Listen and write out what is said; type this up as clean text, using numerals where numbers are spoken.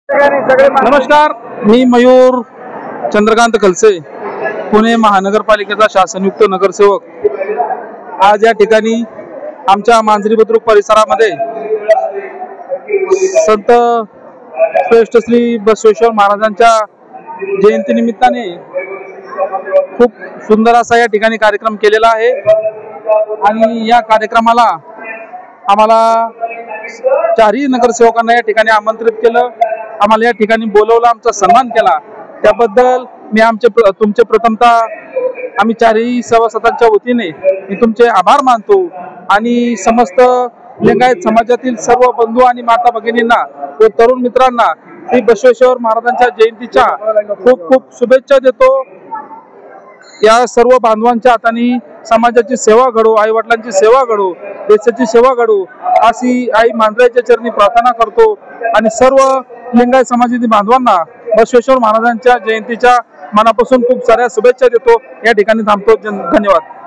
नमस्कार, मी मयूर चंद्रकांत खलसे, पुणे महानगरपालिकेचा शासनयुक्त नगरसेवक। आज या ठिकाणी आमच्या मांजरी बुद्रुक परिसरामध्ये संत श्रेष्ठ श्री बसवेश्वर महाराजांच्या जयंती निमित्ताने खूप सुंदर असा या ठिकाणी कार्यक्रम केलेला आहे। आणि या कार्यक्रमाला आम्हाला चारही नगरसेवकांना या ठिकाणी आमंत्रित केलं, आम्हाला या ठिकाणी बोलवलं, आमचा सन्मान केला। त्याबद्दल मी तुमचे प्रथमतः आम्ही चारही सभासदांच्या वतीने मी तुमचे आभार मानतो। आणि समस्त लिंगायत समाजातील सर्व बंधू आणि माता भगिनींना व तरुण मित्रांना श्री बसवेश्वर महाराजांच्या जयंतीच्या खूप खूप शुभेच्छा देतो। या सर्व बांधवांच्या हाताने समाजाची सेवा घडो, आई वडिलांची सेवा घडो, देशाची सेवा घडो अशी आई मांजराच्या चरणी प्रार्थना करतो। आणि सर्व लिंगायत समाजातील बांधवांना बसवेश्वर महाराजांच्या जयंतीच्या मनापासून खूप साऱ्या शुभेच्छा देतो। या ठिकाणी थांबतो। धन्यवाद।